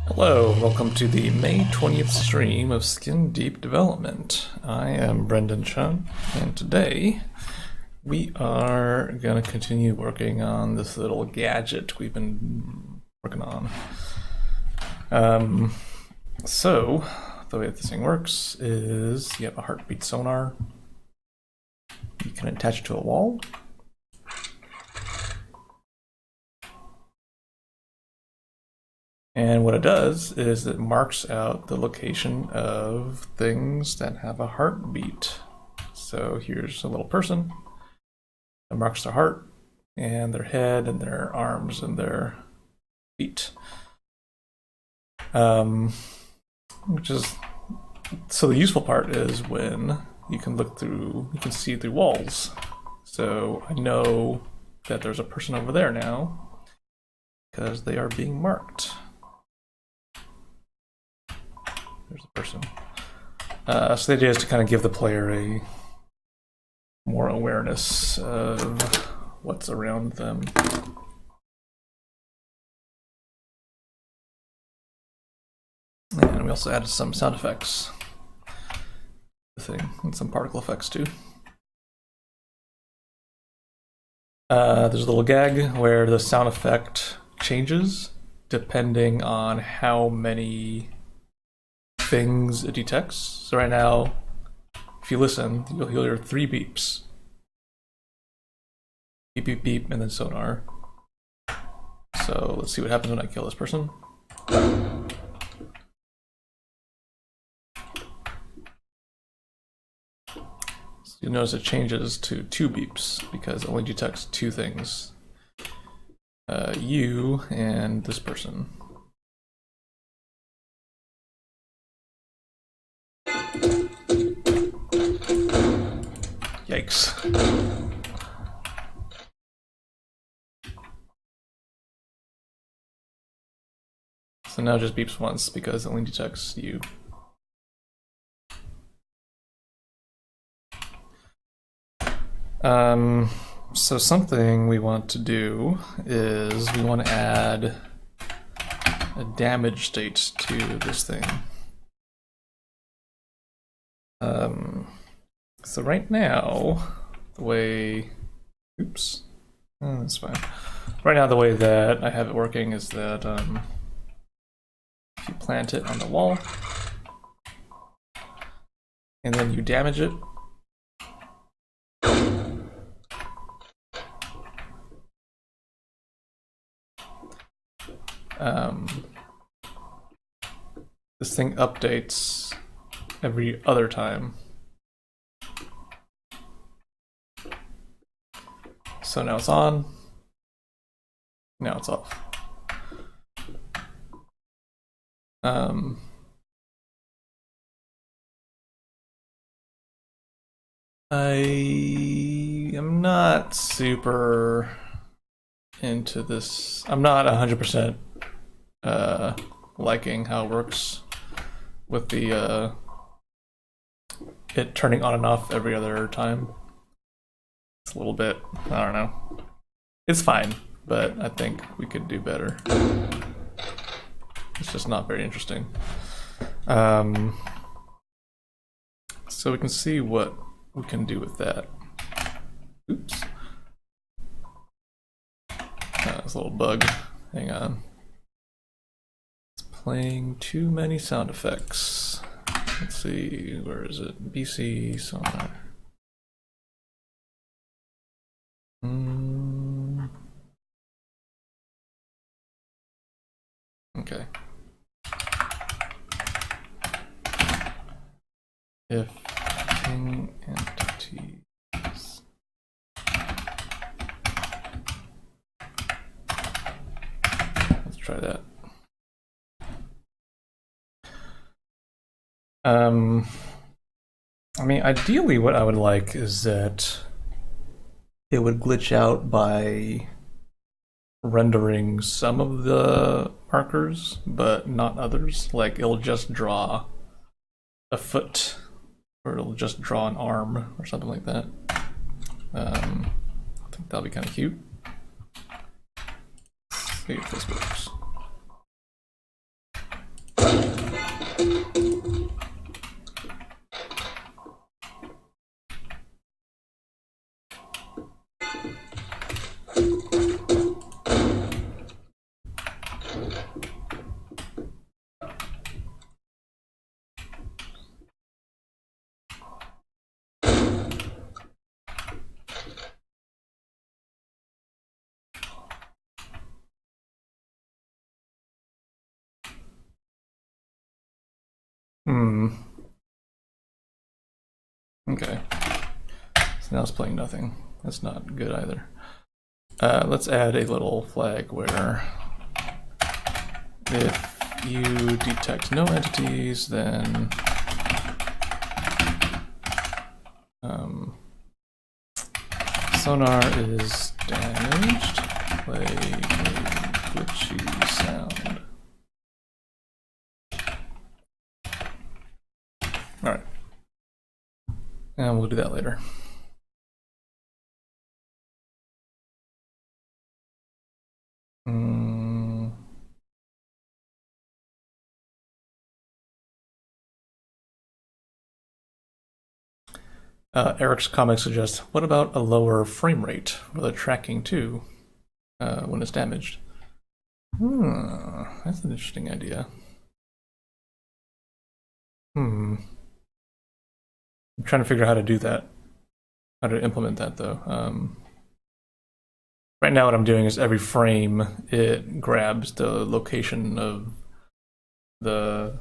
Hello, welcome to the May 20th stream of Skin Deep Development. I am Brendan Chun, and today we are going to continue working on this little gadget we've been working on. So, the way this thing works is you have a heartbeat sonar. You can attach it to a wall. And what it does is it marks out the location of things that have a heartbeat. So here's a little person that marks their heart and their head and their arms and their feet. Which is, so the useful part is when you can look through, you can see through walls. So I know that there's a person over there now because they are being marked. There's a person. So the idea is to kind of give the player a more awareness of what's around them. And we also added some sound effects. And some particle effects too. There's a little gag where the sound effect changes depending on how many things it detects. So right now, if you listen, you'll hear 3 beeps. Beep, beep, beep, and then sonar. So let's see what happens when I kill this person. So you'll notice it changes to 2 beeps because it only detects 2 things. You and this person. Yikes. So now it just beeps once because it only detects you. So something we want to do is we want to add a damage state to this thing. So right now, the way, oops, that's fine. Right now, the way that I have it working is that if you plant it on the wall, and then you damage it, this thing updates every other time. So now it's on, now it's off. I am not super into this. I'm not 100% liking how it works with the it turning on and off every other time. It's a little bit, I don't know. It's fine, but I think we could do better. It's just not very interesting. So we can see what we can do with that. Oops. There's a little bug. Hang on. It's playing too many sound effects. Let's see, where is it? BC sonar. Okay. If king entities. Let's try that. I mean, ideally what I would like is that it would glitch out by rendering some of the markers, but not others. Like it'll just draw a foot, or it'll just draw an arm, or something like that. I think that'll be kind of cute. Let's see if this works. Hmm. Okay. So now it's playing nothing. That's not good either. Let's add a little flag where if you detect no entities, then sonar is damaged. Play a glitchy sound. All right. And we'll do that later. Eric's comic suggests, what about a lower frame rate for the tracking too when it's damaged? That's an interesting idea. I'm trying to figure out how to do that, how to implement that though. Right now what I'm doing is every frame it grabs the location of the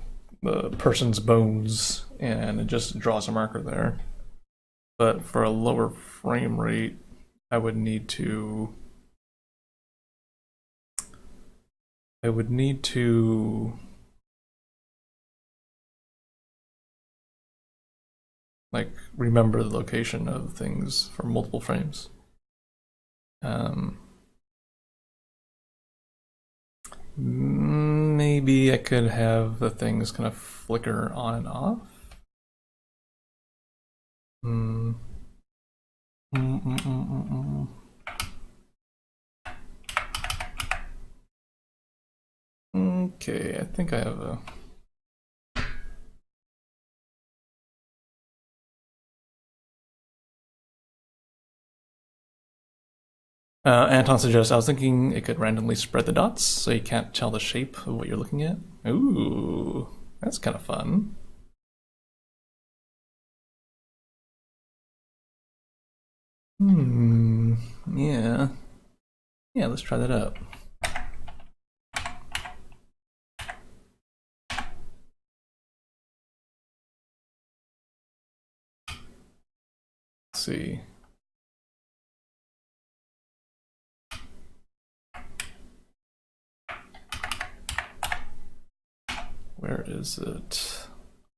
person's bones and it just draws a marker there. But for a lower frame rate, I would need to like remember the location of things for multiple frames. Maybe I could have the things kind of flicker on and off. Okay, I think I have a... Anton suggests, I was thinking it could randomly spread the dots so you can't tell the shape of what you're looking at. Ooh, that's kind of fun. Yeah. Yeah, let's try that out. Let's see. Where is it?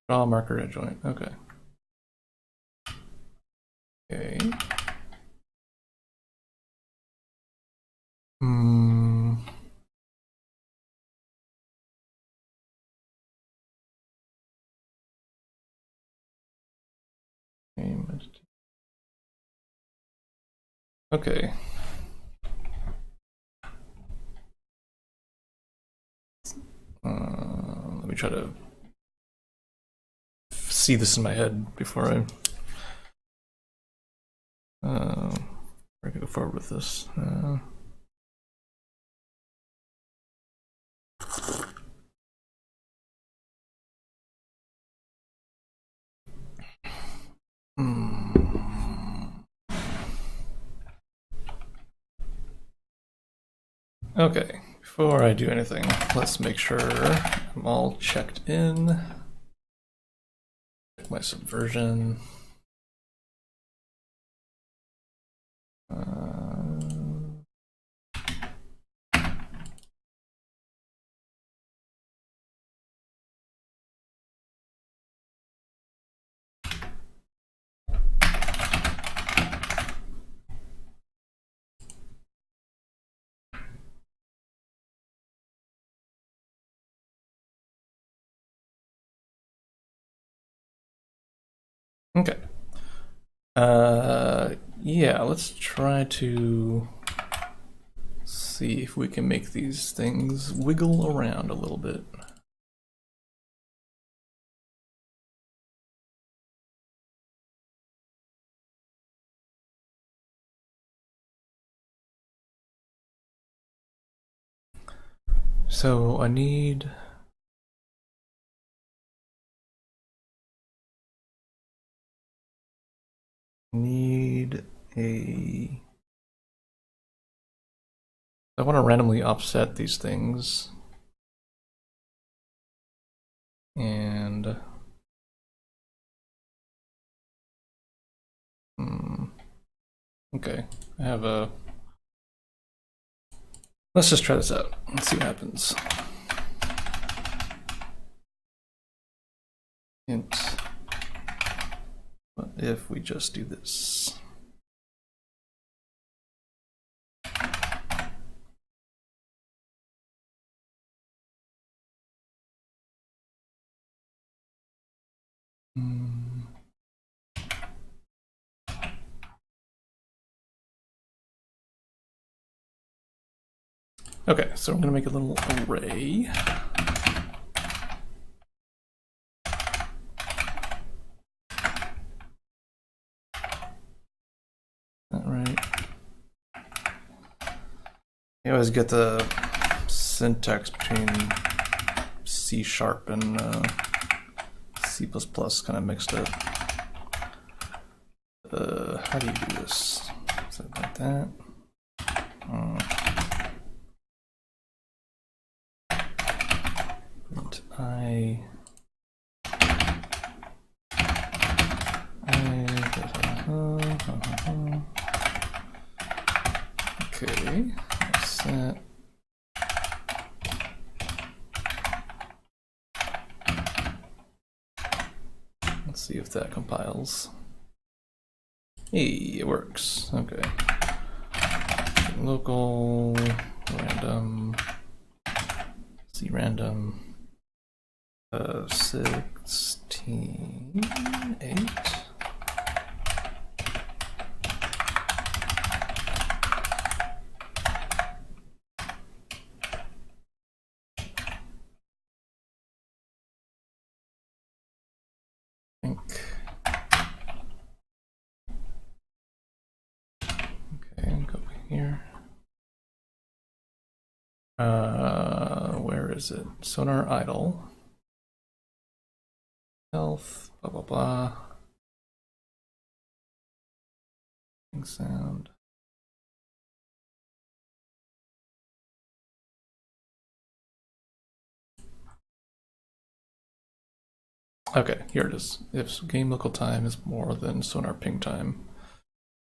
Draw marker at joint. Okay. Okay. Okay. Let me try to see this in my head before I go forward with this. Okay, before I do anything, let's make sure I'm all checked in. Check my subversion. Okay. Yeah, let's try to see if we can make these things wiggle around a little bit. So I need a... I want to randomly offset these things. And Okay, I have a... Let's just try this out. Let's see what happens. Int. What if we just do this? Okay, so I'm going to make a little array. That right? You always get the syntax between C# and C++ kind of mixed up. How do you do this? Is it like that? Okay, that's that. Let's see if that compiles. Hey, it works. Okay. Local, random, C random, 16, 8. Where is it? Sonar idle. Health, blah, blah, blah. Sound. Okay, here it is. If game local time is more than sonar ping time.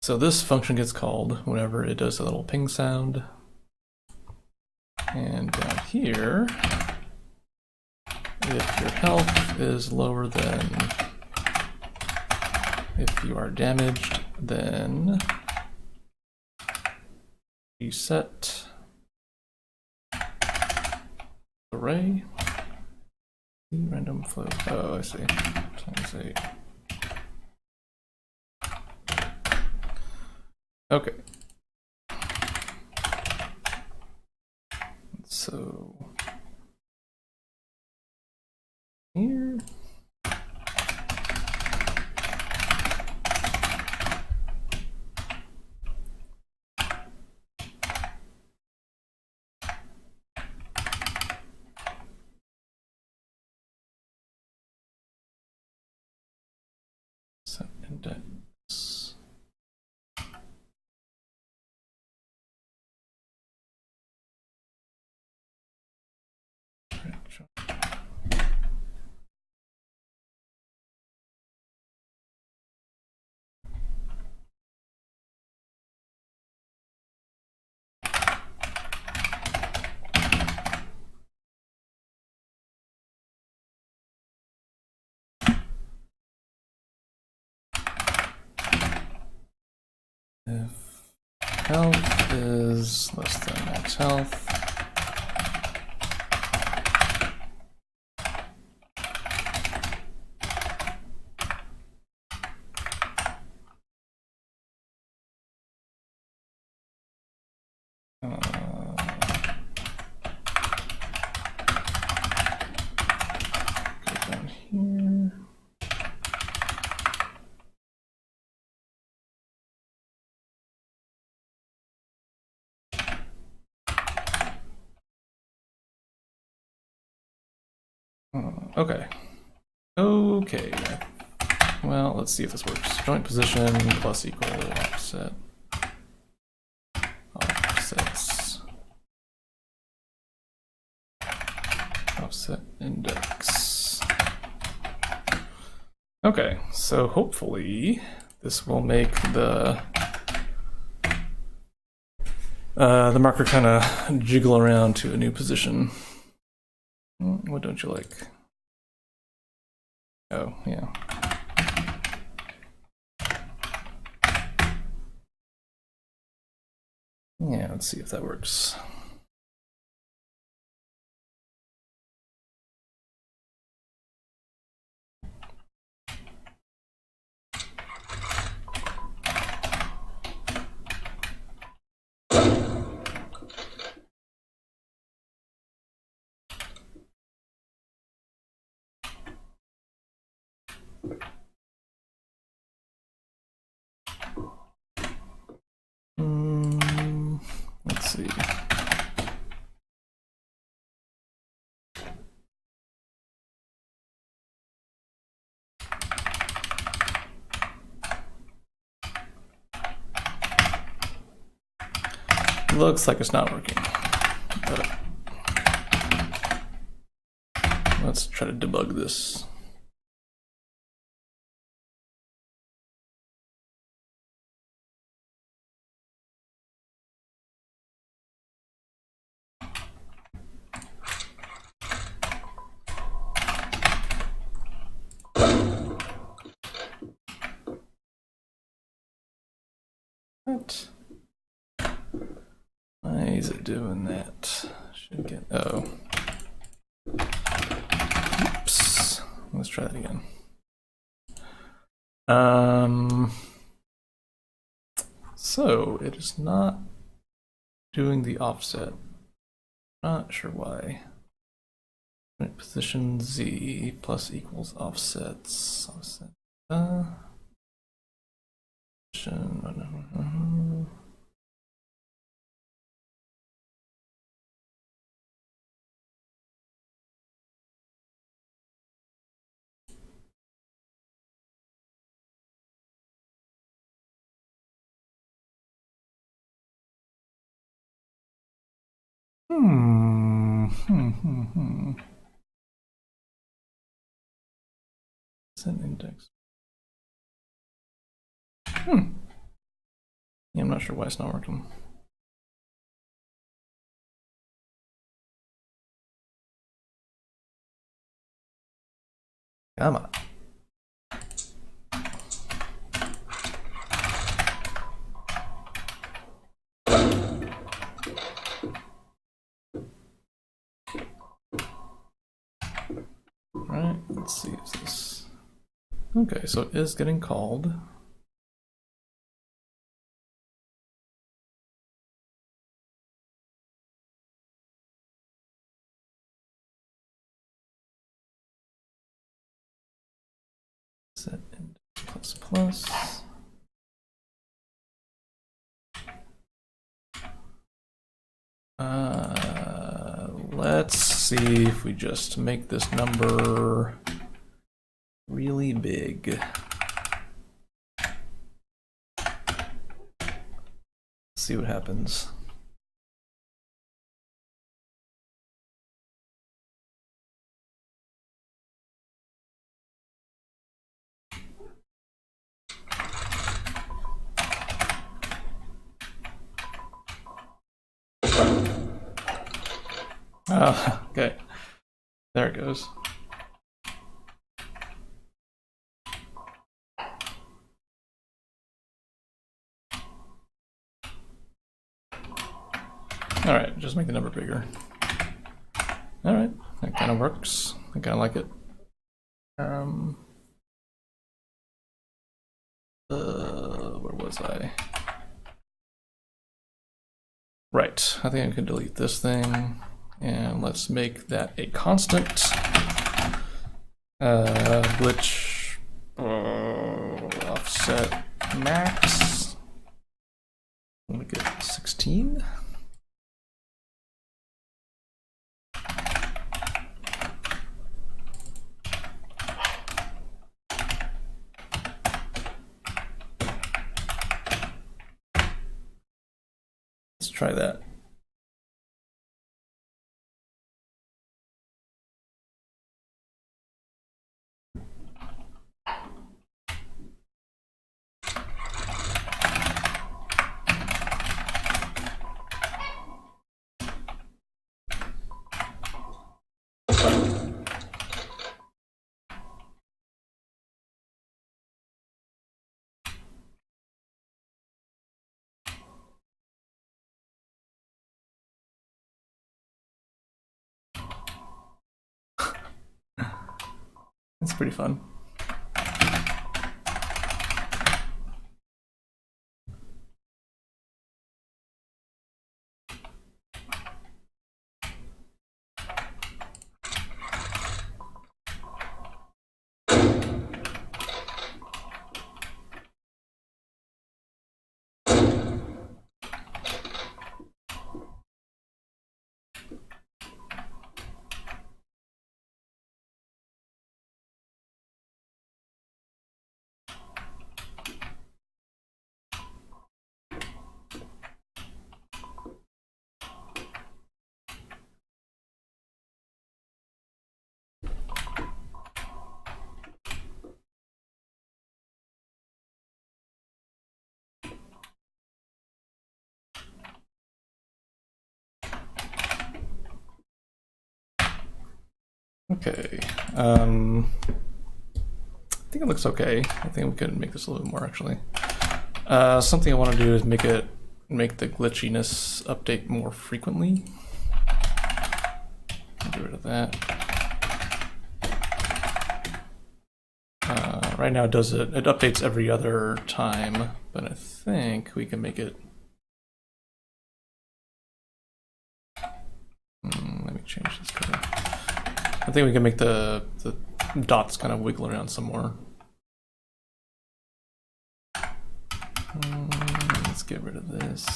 So this function gets called whenever it does a little ping sound. And down here, if your health is lower than if you are damaged, then reset array. Random flow. Oh, I see. Times 8. Okay. So here. Set index. If health is less than max health, go down here. Okay. Okay. Well, let's see if this works. Joint position plus equal offset. Offsets. Offset index. Okay, so hopefully this will make the the marker kind of jiggle around to a new position. What don't you like? Oh, yeah. Yeah, let's see if that works. Let's see. Looks like it's not working. But let's try to debug this. What? Why is it doing that? Should get, oh. Oops. Let's try that again. So it is not doing the offset. Not sure why. Position Z plus equals offsets. Offset. Position. It's an index. Yeah, I'm not sure why it's not working. Come on. Right, let's see if this. Okay, so it is getting called. Set index plus plus. Let's see if we just make this number really big. See what happens. Oh, okay. There it goes. All right, just make the number bigger. All right, that kind of works. I kind of like it. Where was I? Right, I think I can delete this thing, and let's make that a constant. Glitch offset max. Let me get 16. Let's try that. It's pretty fun. Okay. I think it looks okay. I think we could make this a little more actually. Something I want to do is make the glitchiness update more frequently. Get rid of that. Right now it does it updates every other time, but I think we can make it. Let me change this color. I think we can make the dots kind of wiggle around some more. Let's get rid of this.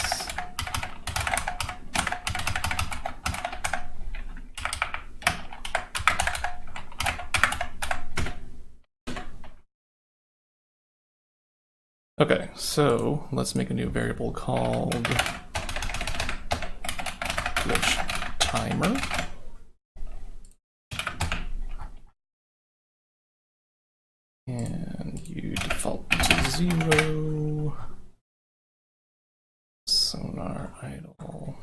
Okay, so let's make a new variable called glitch timer. And you default to 0. Sonar idle.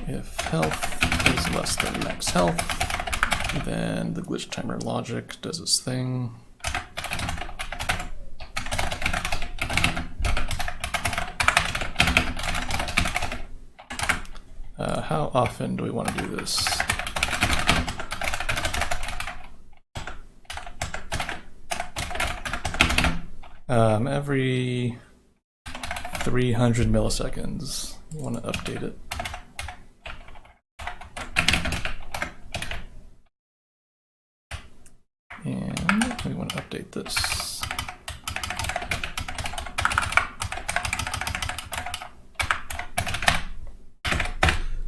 If health is less than max health, then the glitch timer logic does its thing. How often do we want to do this? Every 300 milliseconds, you want to update it. And we want to update this.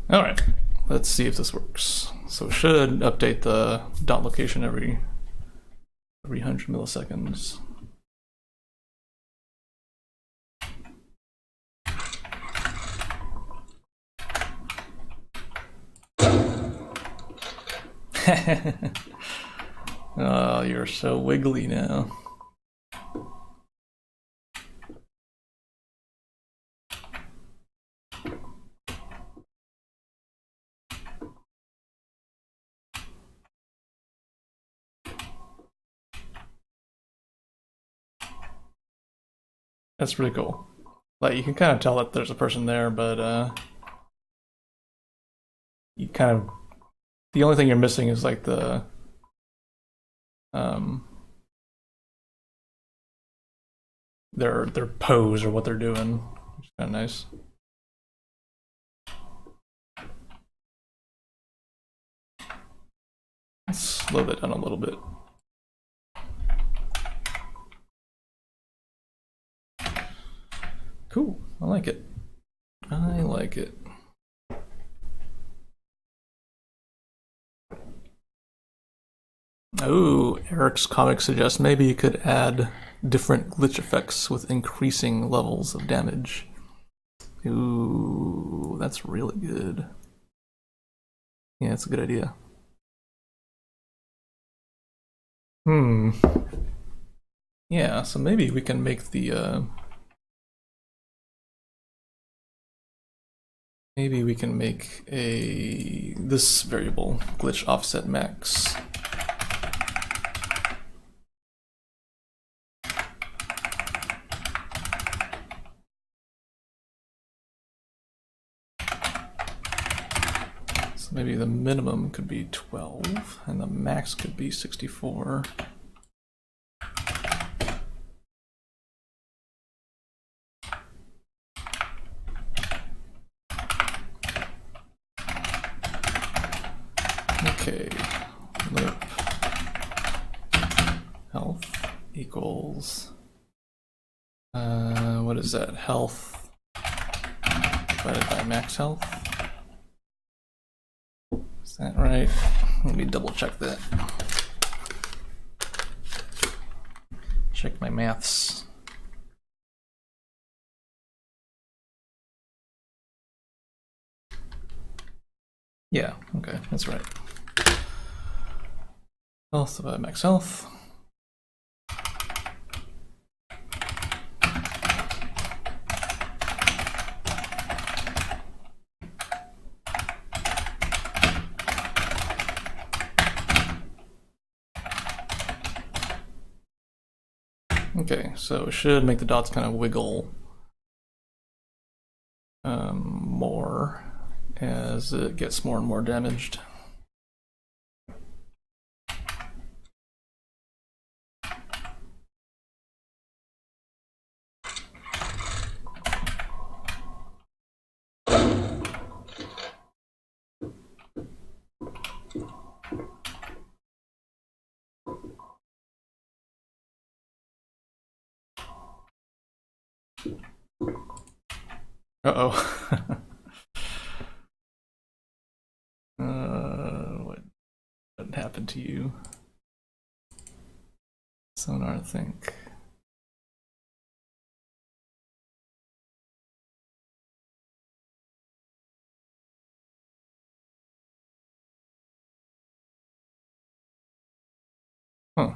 All right, let's see if this works. So it should update the dot location every 300 milliseconds. Oh, you're so wiggly now. That's pretty cool. Like, you can kind of tell that there's a person there, but you kind of, the only thing you're missing is like the their pose or what they're doing, which is kind of nice. Let's slow that down a little bit. Cool, I like it. I like it. Oh, Eric's comic suggests maybe you could add different glitch effects with increasing levels of damage. Ooh, that's really good. Yeah, that's a good idea. Yeah, so maybe we can make the maybe we can make this variable glitch offset max. So maybe the minimum could be 12 and the max could be 64. Okay, lip health equals, what is that? Health divided by max health. Is that right? Let me double check that. Check my maths. Yeah, okay, that's right. Health divided by max health. Okay, so it should make the dots kind of wiggle more as it gets more and more damaged. Uh-oh. What happened to you? Sonar, I think. Huh.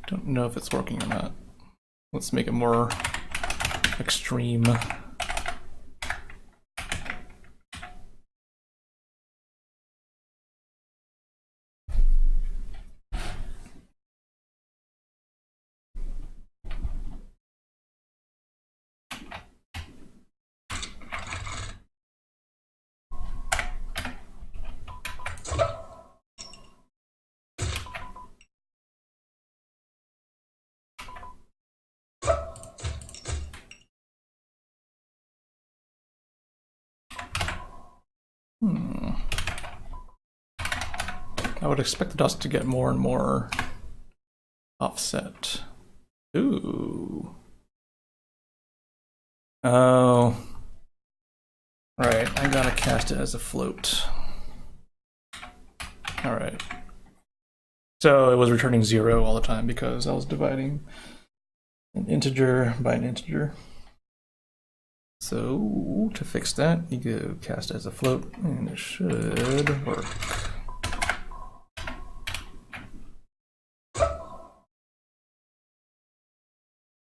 Don't know if it's working or not. Let's make it more extreme. I would expect the dust to get more and more offset. Ooh. Oh. Right, I gotta cast it as a float. Alright. So it was returning 0 all the time because I was dividing an integer by an integer. So to fix that, you go cast as a float, and it should work.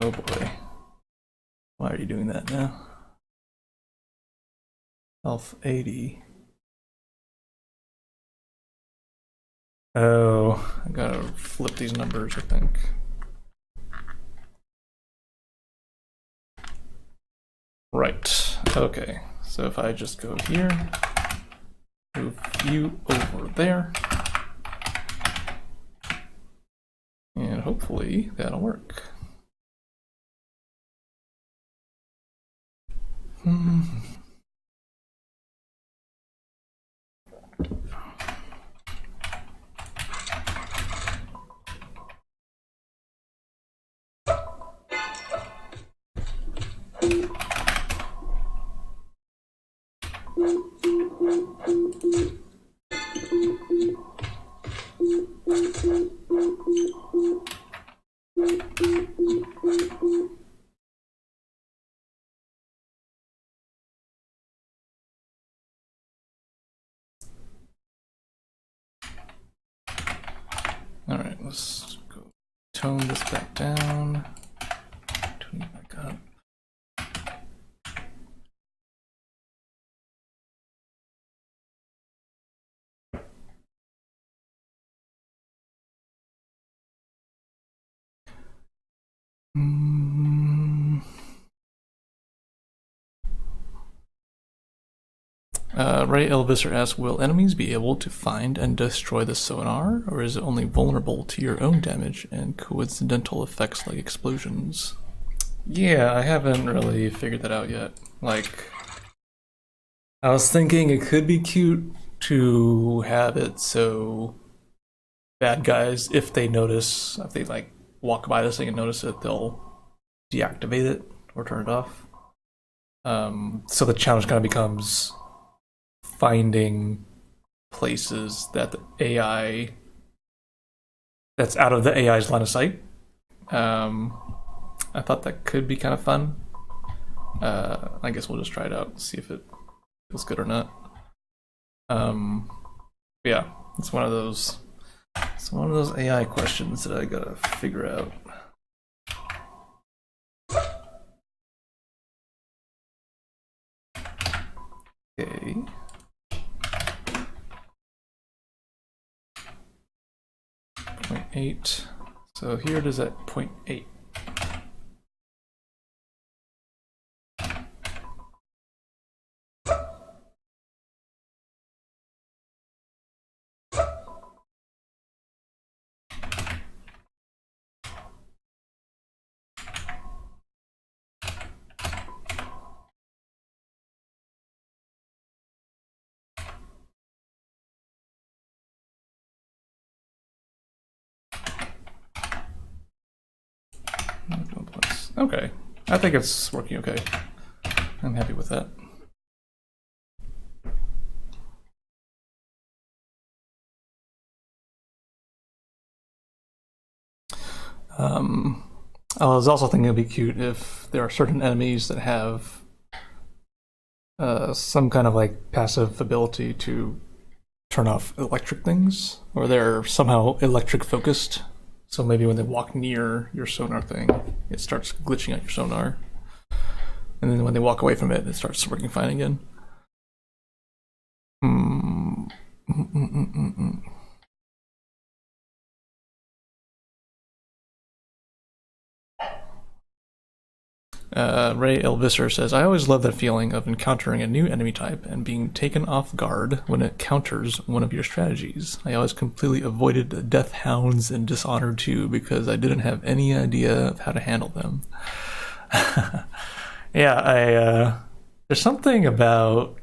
Oh boy. Why are you doing that now? Health 80. Oh, I gotta flip these numbers, I think. Right, okay. So if I just go here, move you over there, and hopefully that'll work. All right, let's go tone this back down. Tune it back up. Ray Elvisser asks, will enemies be able to find and destroy the sonar, or is it only vulnerable to your own damage and coincidental effects like explosions? Yeah, I haven't really figured that out yet. Like, I was thinking it could be cute to have it so bad guys, if they notice, if they like walk by this thing and notice it, they'll deactivate it or turn it off. So the challenge kind of becomes finding places that the AI that's out of the AI's line of sight. I thought that could be kind of fun. I guess we'll just try it out, see if it feels good or not. Yeah, it's one of those AI questions that I gotta figure out. Okay. .8. So here it is at 0.8. Okay, I think it's working okay. I'm happy with that. I was also thinking it'd be cute if there are certain enemies that have some kind of like passive ability to turn off electric things, or they're somehow electric focused. So maybe when they walk near your sonar thing, it starts glitching out your sonar. And then when they walk away from it, it starts working fine again. Ray Elvisser says, I always love that feeling of encountering a new enemy type and being taken off guard when it counters one of your strategies. I always completely avoided Death Hounds and Dishonored 2 because I didn't have any idea of how to handle them. Yeah, there's something about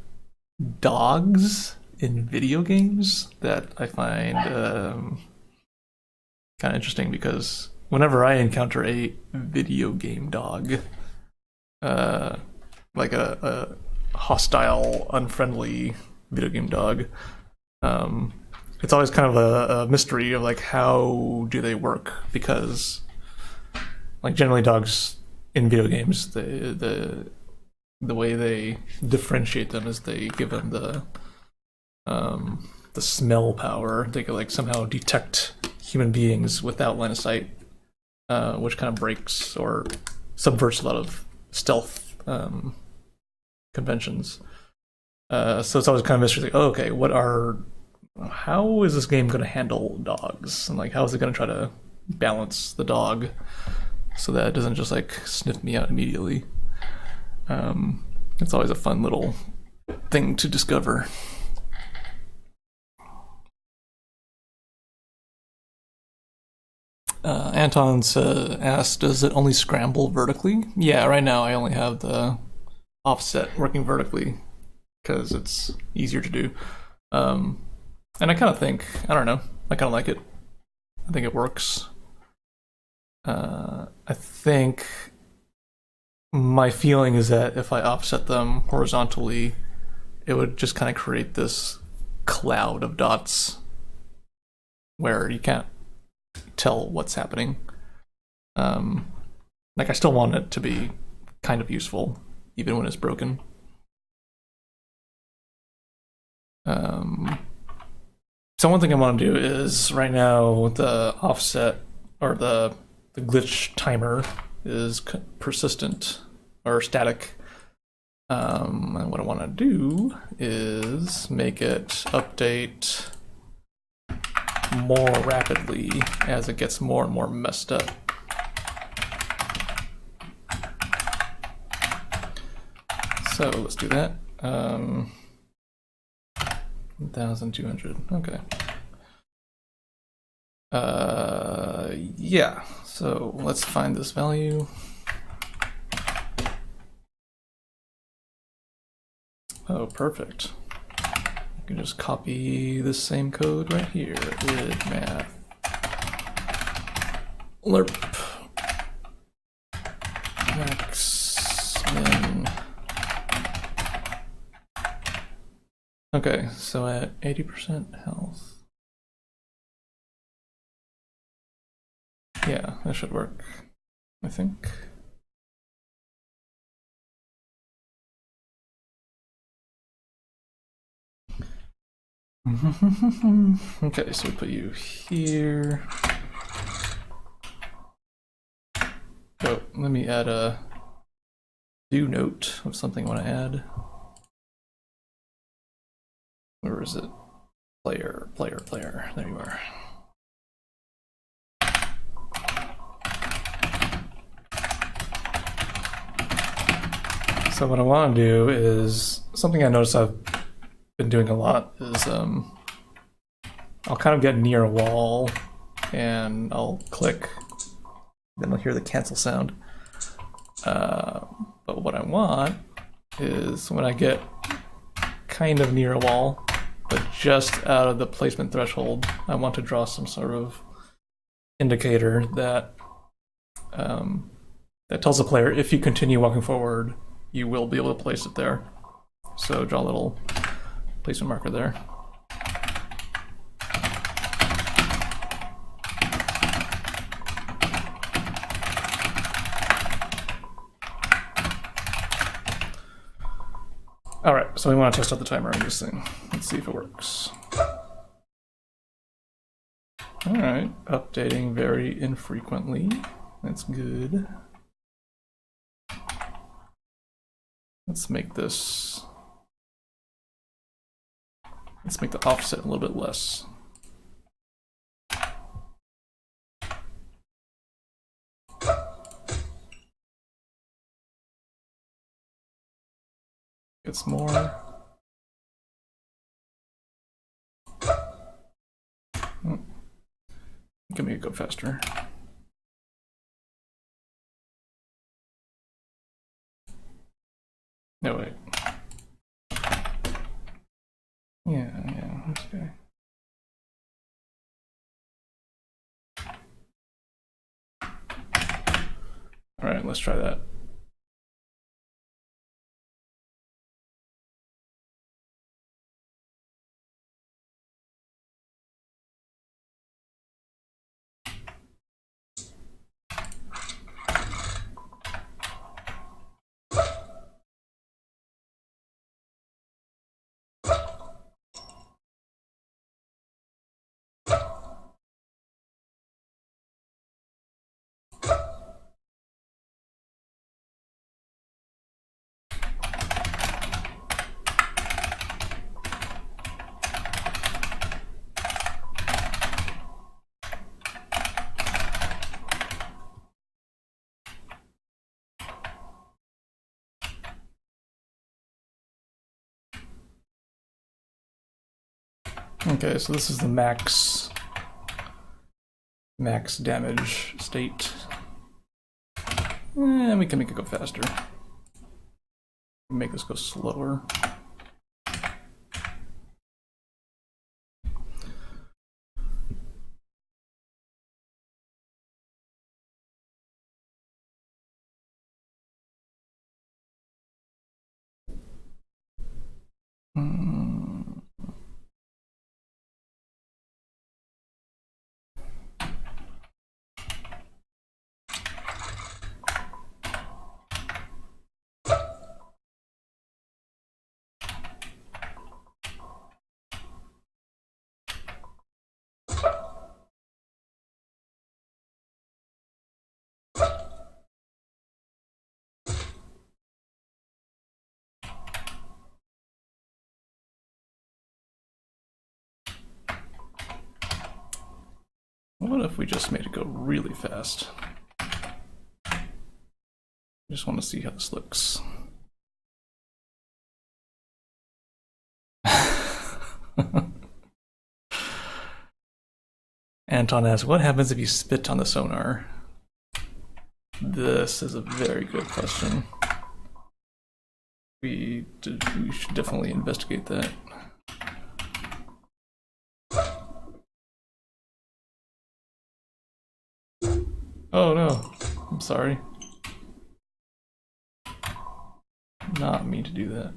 dogs in video games that I find kind of interesting, because whenever I encounter a video game dog, like a hostile, unfriendly video game dog, it's always kind of a mystery of like, how do they work? Because like generally dogs in video games, the way they differentiate them is they give them the smell power. They could like somehow detect human beings without line of sight, which kind of breaks or subverts a lot of stealth conventions. So it's always kind of mystery, like, oh, okay, how is this game going to handle dogs? And like, how is it going to try to balance the dog so that it doesn't just like sniff me out immediately? It's always a fun little thing to discover. Anton asked, does it only scramble vertically? Yeah, right now I only have the offset working vertically because it's easier to do. And I kind of think, I don't know, I kind of like it. I think it works. I think My feeling is that if I offset them horizontally, it would just kind of create this cloud of dots where you can't tell what's happening. Like I still want it to be kind of useful, even when it's broken. So one thing I want to do is right now the offset or the glitch timer is persistent or static. And what I want to do is make it update more rapidly as it gets more and more messed up. So let's do that. 1,200. Okay. Yeah. So let's find this value. Oh, perfect. You can just copy this same code right here. Id math. Lerp. Max min. Okay, so at 80% health. Yeah, that should work, I think. Okay, so we put you here. Oh, let me add a do note of something I want to add. Where is it? Player. There you are. So what I want to do is something I noticed I've been doing a lot is I'll kind of get near a wall and I'll click, then I'll hear the cancel sound. But what I want is when I get kind of near a wall, but just out of the placement threshold, I want to draw some sort of indicator that that tells the player if you continue walking forward, you will be able to place it there. So draw a little placement marker there. All right, so we want to test out the timer on this thing. Let's see if it works. All right, updating very infrequently. That's good. Let's make the offset a little bit less. It's more. Can make it go faster. No, wait. Yeah, okay. All right, let's try that. Okay, so this is the max damage state. And we can make it go faster. Make this go slower. Hmm. What if we just made it go really fast? I just want to see how this looks. Anton asks, what happens if you spit on the sonar? This is a very good question. We should definitely investigate that. Oh no, I'm sorry. Not mean to do that.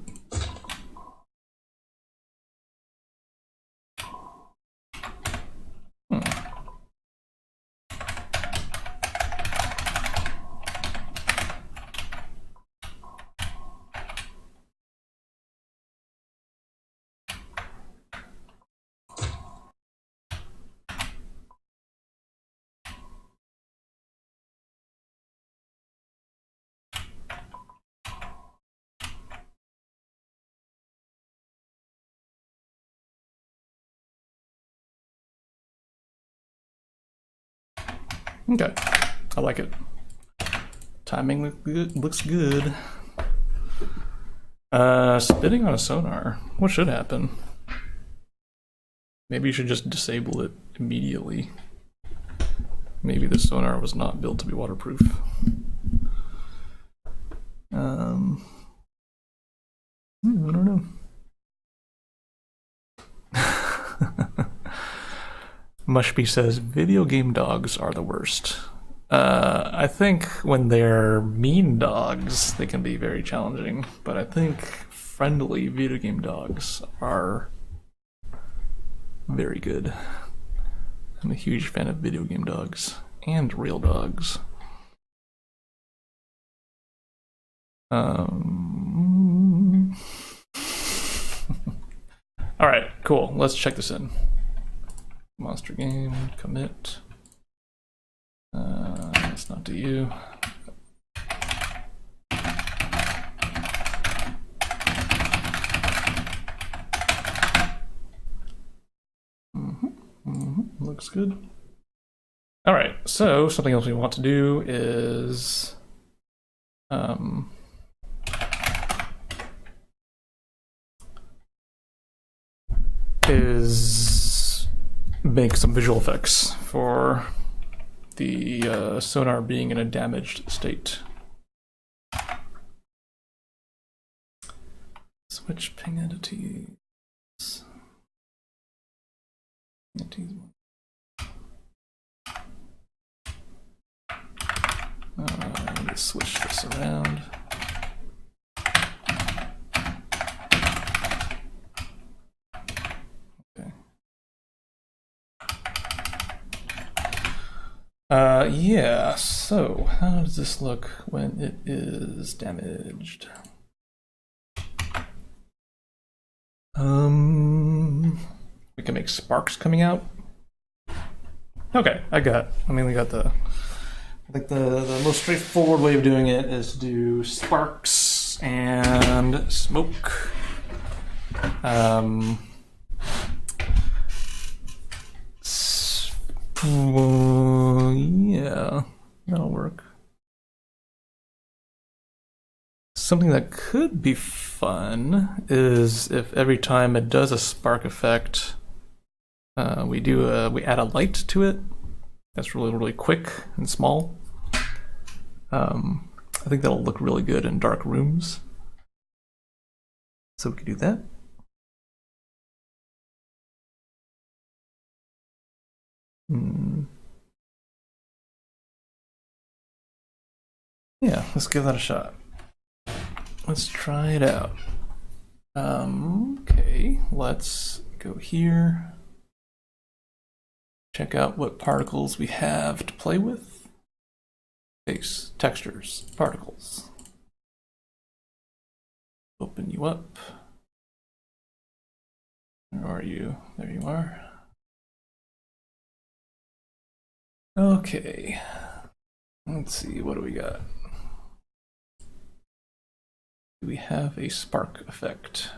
Okay, I like it. Timing looks good. Spitting on a sonar. What should happen? Maybe you should just disable it immediately. Maybe the sonar was not built to be waterproof. I don't know. Mushby says, video game dogs are the worst. I think when they're mean dogs, they can be very challenging, but I think friendly video game dogs are very good. I'm a huge fan of video game dogs and real dogs. All right, cool. Let's check this in. Monster game, commit. It's not to you. Looks good. All right, so something else we want to do is make some visual effects for the sonar being in a damaged state. Switch ping entities. Let's switch this around. Okay. Yeah, so how does this look when it is damaged? We can make sparks coming out. Okay, I mainly got I think the most straightforward way of doing it is to do sparks and smoke. Yeah, that'll work. Something that could be fun is if every time it does a spark effect, we add a light to it. That's really quick and small. I think that'll look really good in dark rooms. So we could do that. Yeah, let's give that a shot. Let's try it out. Okay, let's go here. Check out what particles we have to play with. Face, textures, particles. Open you up. Where are you? There you are. Okay. Let's see, what do we got? Do we have a spark effect?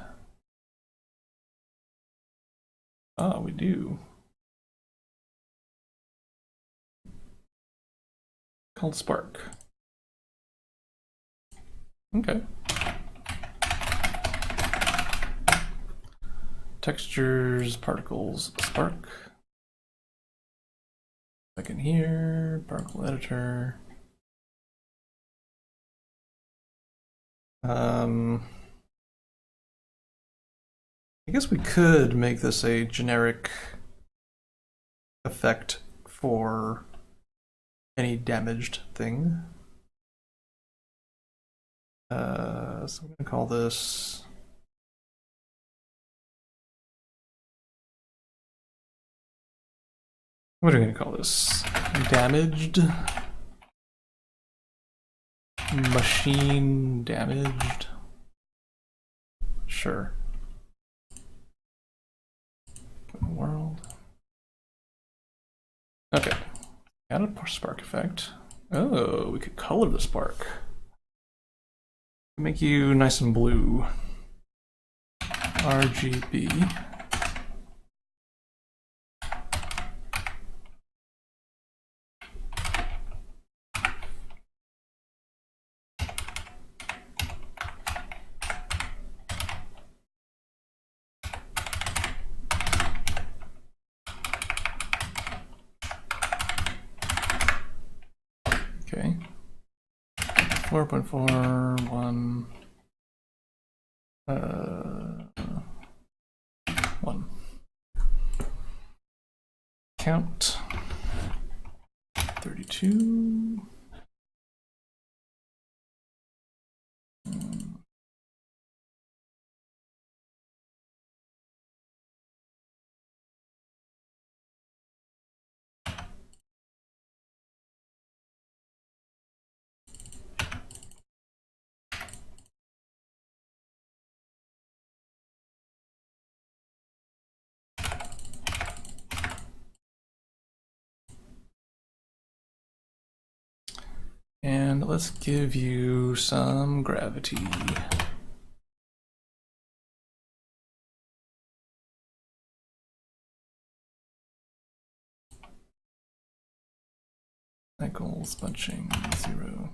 Ah, we do. Called spark. Okay. Textures, particles, spark. Back in here, particle editor. I guess we could make this a generic effect for any damaged thing. So I'm gonna call this what are we gonna call this? Damaged. Machine damaged. Sure. World. Okay. Add a spark effect. Oh, we could color the spark. Make you nice and blue. RGB. Okay. 4.41 1. Count 32. And let's give you some gravity. Cycles, bunching, 0.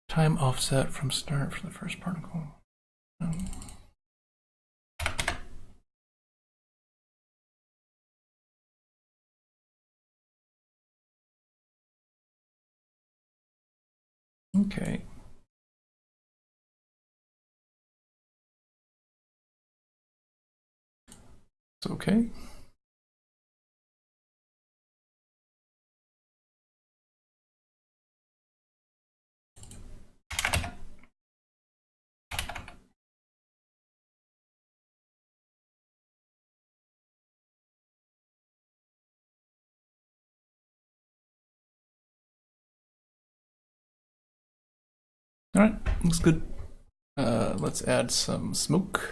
Time offset from start for the first particle. Okay. It's okay. All right, looks good. Let's add some smoke.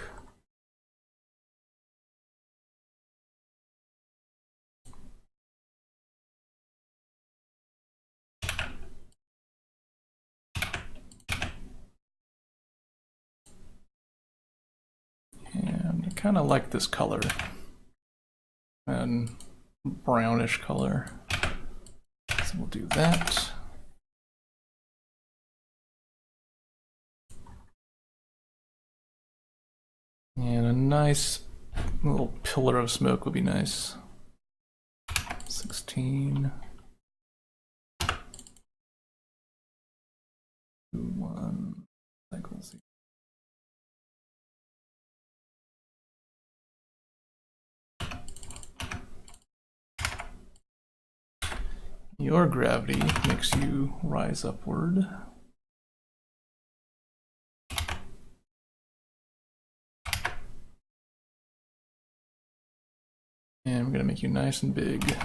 And I kind of like this color and brownish color. So we'll do that. And a nice little pillar of smoke would be nice. 16. 1. Your gravity makes you rise upward. And we're gonna make you nice and big.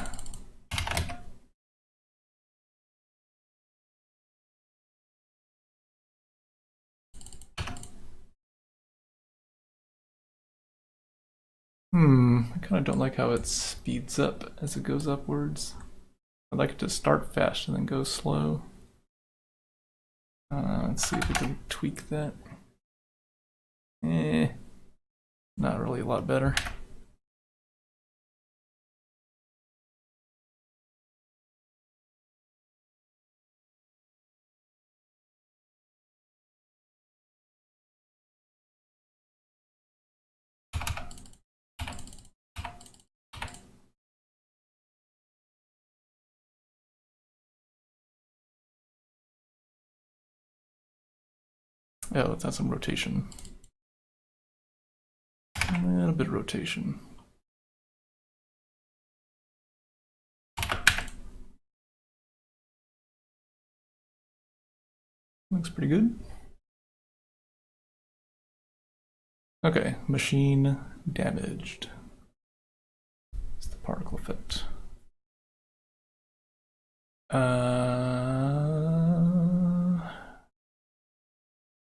I kind of don't like how it speeds up as it goes upwards. I'd like it to start fast and then go slow. Let's see if we can tweak that. Not really a lot better. Oh, let's add some rotation. And a bit of rotation. Looks pretty good. Okay, machine damaged. It's the particle effect.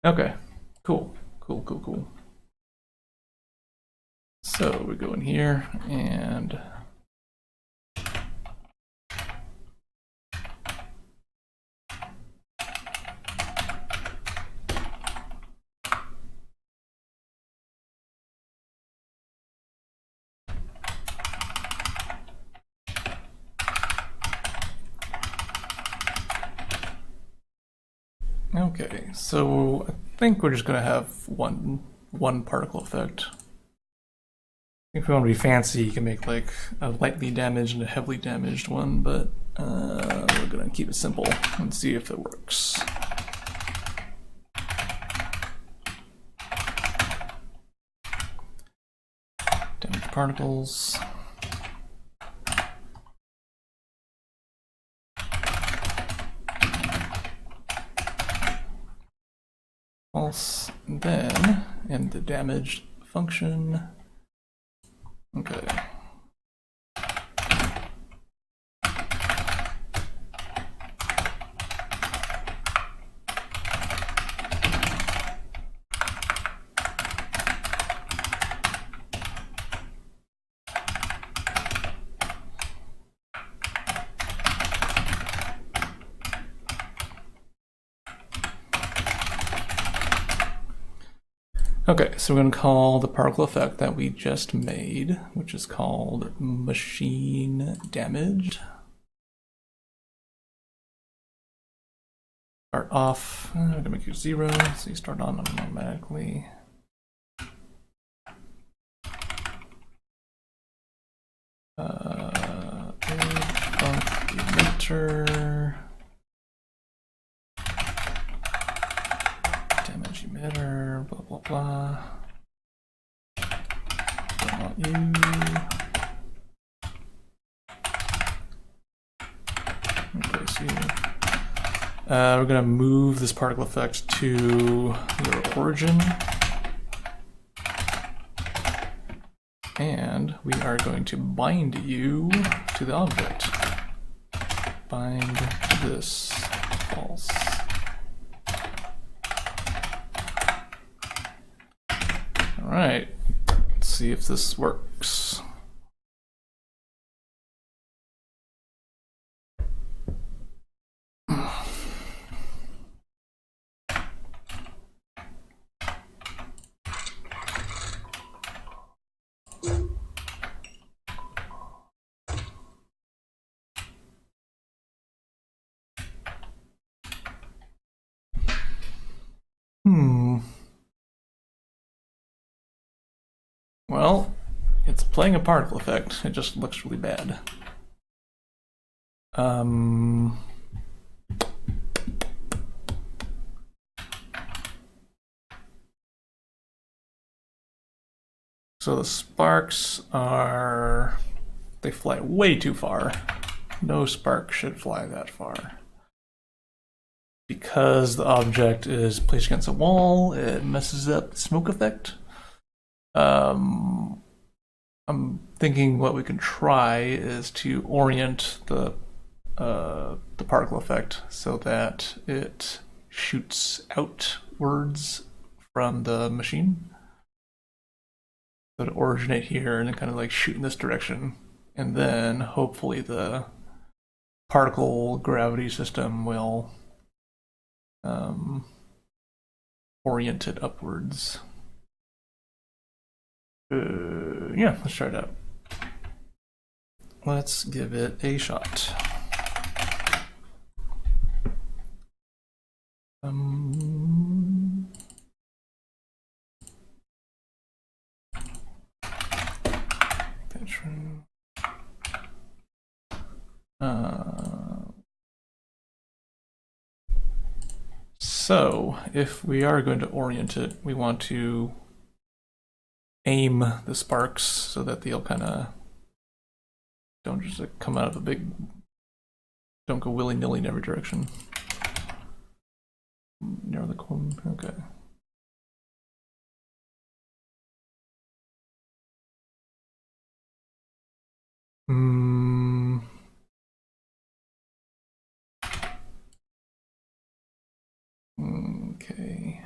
Okay, cool. So we go in here and okay, so I think we're just gonna have one particle effect. If we want to be fancy, you can make like a lightly damaged and a heavily damaged one, but we're gonna keep it simple and see if it works. Damaged particles. False, then, and the damaged function. Okay. Okay, so we're going to call the particle effect that we just made, which is called machine damaged. Start off, I'm going to make you 0, so you start on automatically. Emitter. Damage emitter, blah blah blah. Don't want you. Replace you. We're gonna move this particle effect to your origin. And we are going to bind you to the object. Bind this false. All right, let's see if this works. Well, it's playing a particle effect. It just looks really bad. So the sparks are, they fly way too far. no spark should fly that far. Because the object is placed against a wall, it messes up the smoke effect. I'm thinking what we can try is to orient the particle effect so that it shoots outwards from the machine. So to originate here and then kind of like shoot in this direction, and then hopefully the particle gravity system will orient it upwards. Yeah, let's try it out. Let's give it a shot. So if we are going to orient it, we want to aim the sparks so that they'll kind of don't just like come out of a big, don't go willy-nilly in every direction. Narrow the cone, okay. Okay.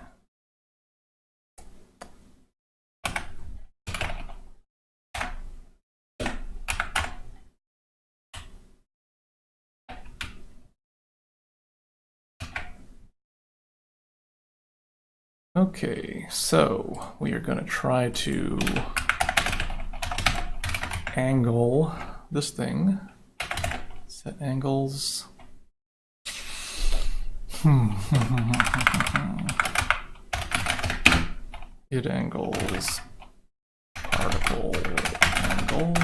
Okay, so we are going to try to angle this thing. Set angles. It angles particle angle.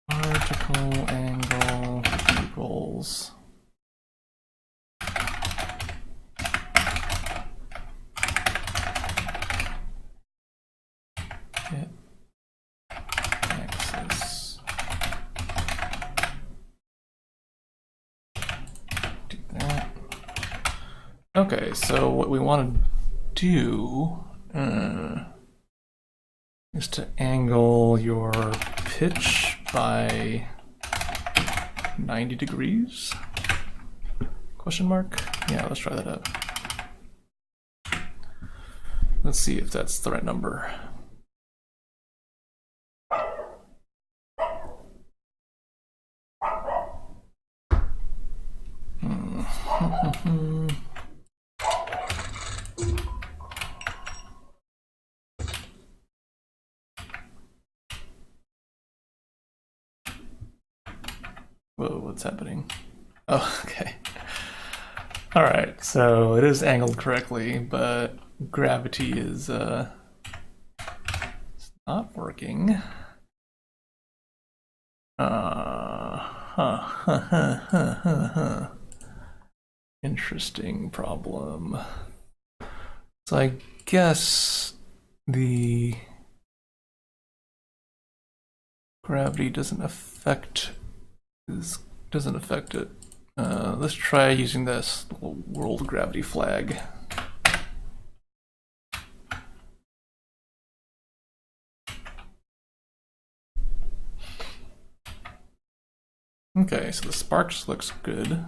Particle angle equals axis. Do that. Okay, so what we want to do is to angle your pitch by 90 degrees? Question mark? Yeah, let's try that out. Let's see if that's the right number. Whoa, what's happening? Oh, okay. All right, so it is angled correctly, but gravity is not working. Interesting problem. So I guess the gravity doesn't affect it. Let's try using this world gravity flag. Okay, so the sparks looks good.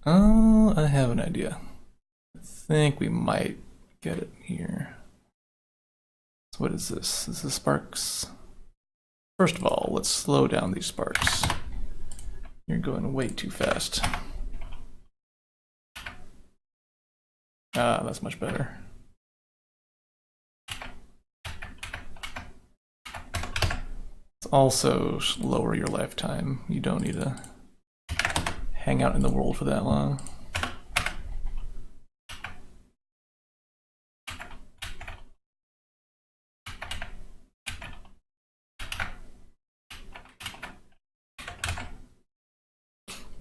Oh, I have an idea. I think we might get it here. So what is this? This is sparks. First of all, let's slow down these sparks. You're going way too fast. Ah, that's much better. Let's also lower your lifetime. You don't need to hang out in the world for that long.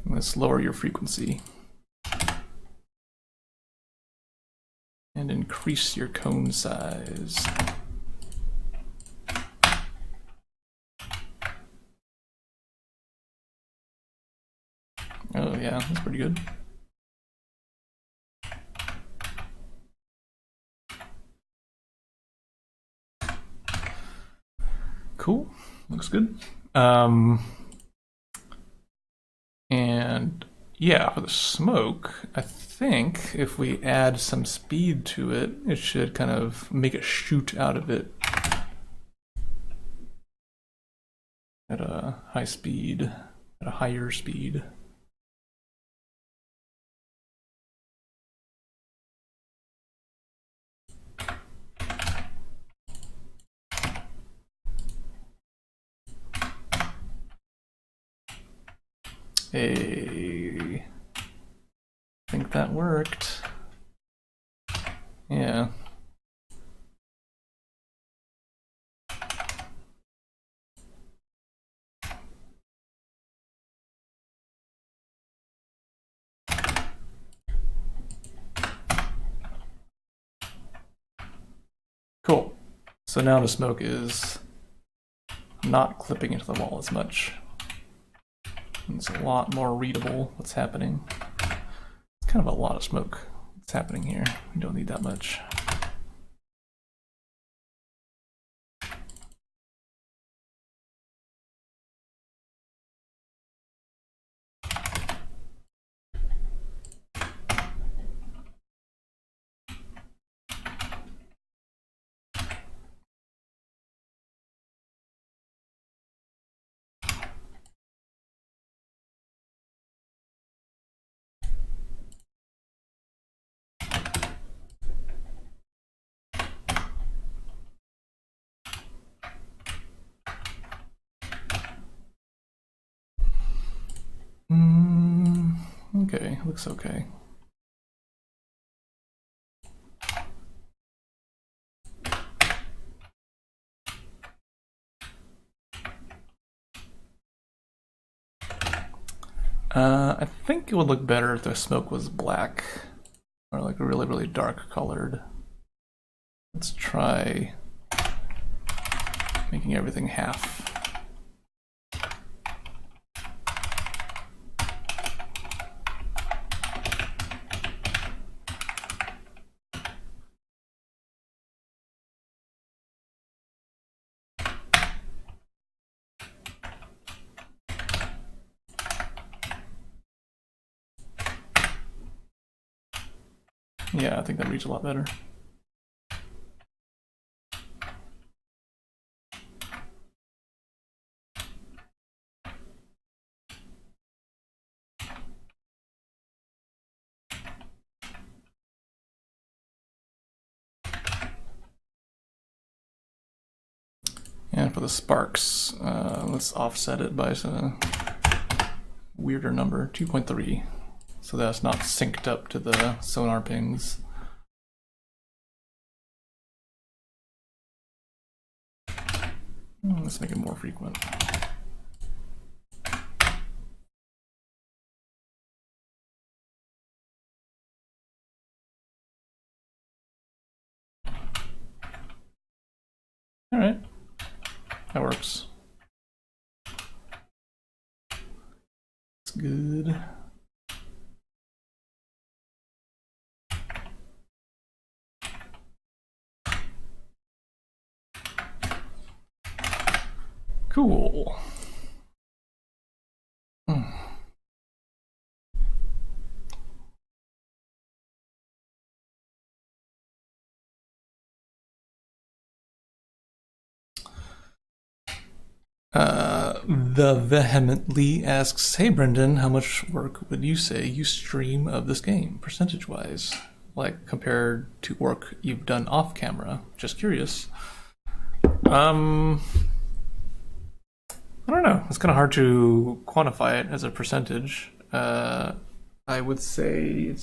Let's lower your frequency and increase your cone size. Oh yeah, that's pretty good. Cool. Looks good. And yeah, for the smoke, I think if we add some speed to it, it should kind of make it shoot out of it at a high speed, at a higher speed. Hey, I think that worked. Yeah. Cool. So now the smoke is not clipping into the wall as much. It's a lot more readable what's happening. It's kind of a lot of smoke that's happening here. We don't need that much. Okay, looks okay. I think it would look better if the smoke was black or like really, really dark colored. Let's try making everything half. Yeah, I think that reads a lot better. And for the sparks, let's offset it by a weirder number, 2.3. So that's not synced up to the sonar pings. Let's make it more frequent. All right, that works. It's good. Cool. The Vehemently asks, "Hey Brendan, how much work would you say you stream of this game, percentage-wise? Like compared to work you've done off camera? Just curious." I don't know. It's kind of hard to quantify it as a percentage. I would say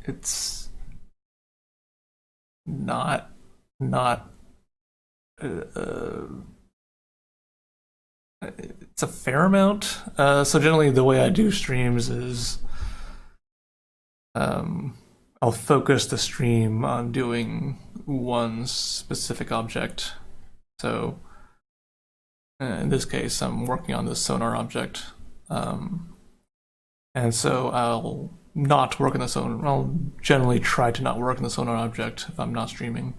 it's not uh, it's a fair amount. So generally, the way I do streams is I'll focus the stream on doing one specific object. So in this case, I'm working on this sonar object. And so I'll not work in the sonar. I'll generally try to not work in the sonar object if I'm not streaming.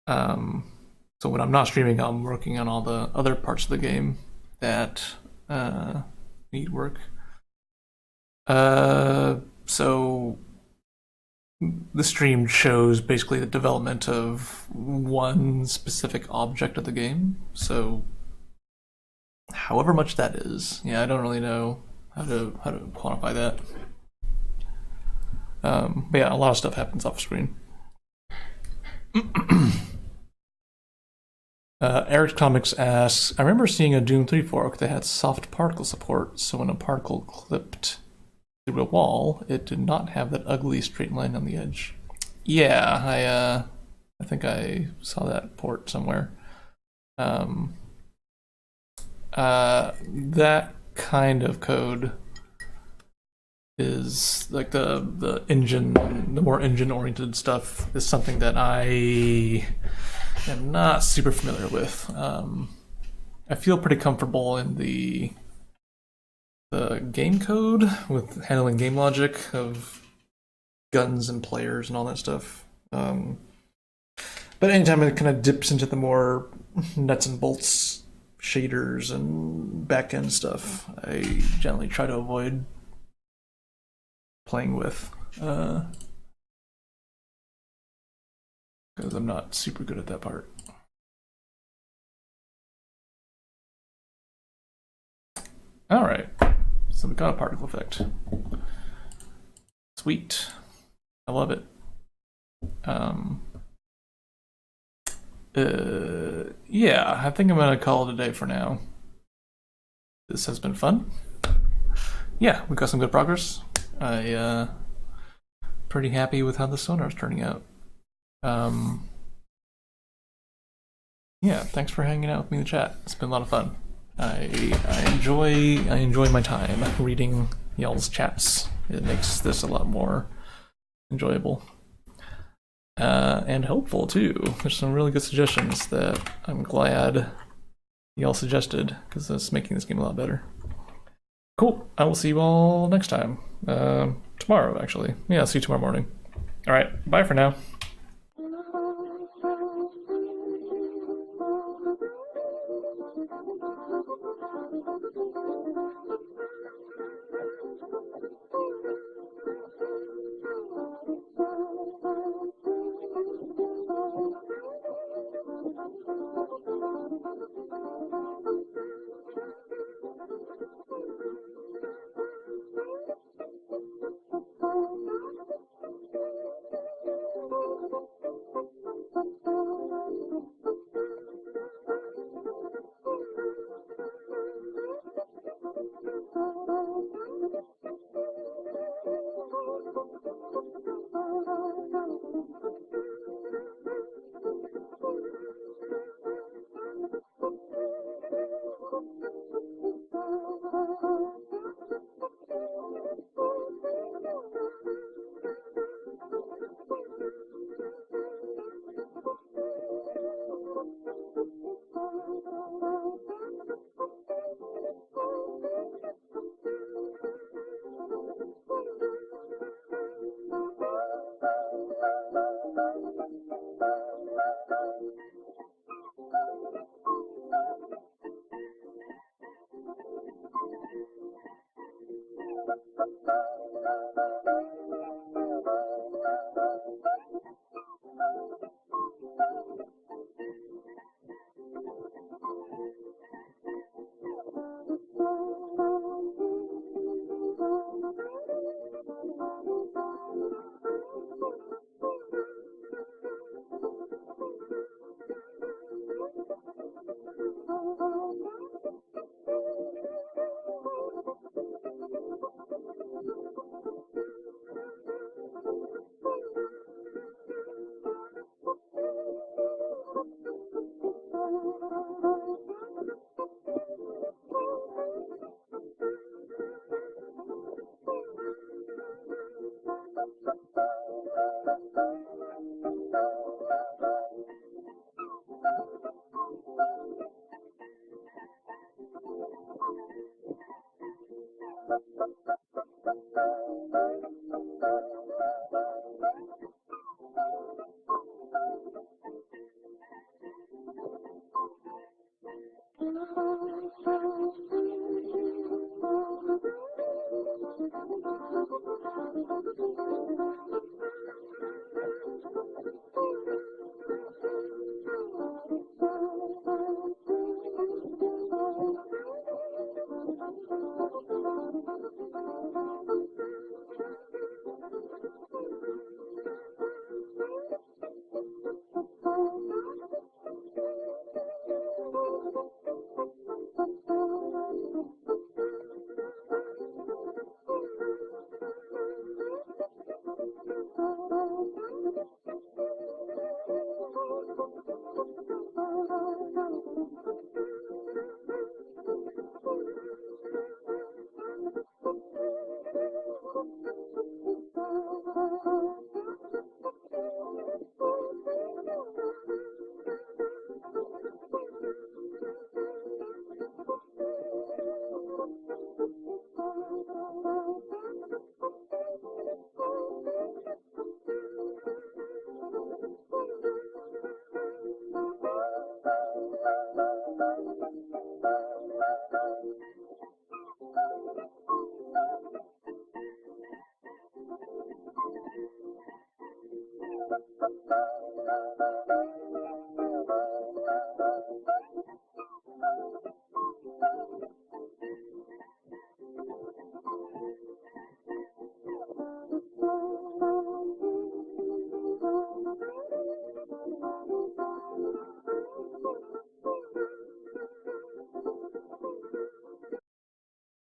So when I'm not streaming, I'm working on all the other parts of the game that need work. So the stream shows basically the development of one specific object of the game. So however much that is, yeah, I don't really know how to quantify that. But yeah, a lot of stuff happens off screen. Eric Comics asks, I remember seeing a Doom 3 fork that had soft particle support, so when a particle clipped through a wall, it did not have that ugly straight line on the edge. Yeah, I think I saw that port somewhere. That kind of code is like the engine, the more engine oriented stuff is something that I am not super familiar with. I feel pretty comfortable in the game code with handling game logic of guns and players and all that stuff. But anytime it kind of dips into the more nuts and bolts shaders and back end stuff, I generally try to avoid playing with because I'm not super good at that part. All right, so we got a particle effect. Sweet, I love it. Yeah, I think I'm gonna call it a day for now. This has been fun. Yeah, we got some good progress. I pretty happy with how the sonar is turning out. Yeah, thanks for hanging out with me in the chat. It's been a lot of fun. I enjoy my time reading y'all's chats. It makes this a lot more enjoyable. And helpful too. There's some really good suggestions that I'm glad y'all suggested because it's making this game a lot better. Cool. I will see you all next time. Tomorrow, actually. Yeah, I'll see you tomorrow morning. All right. Bye for now.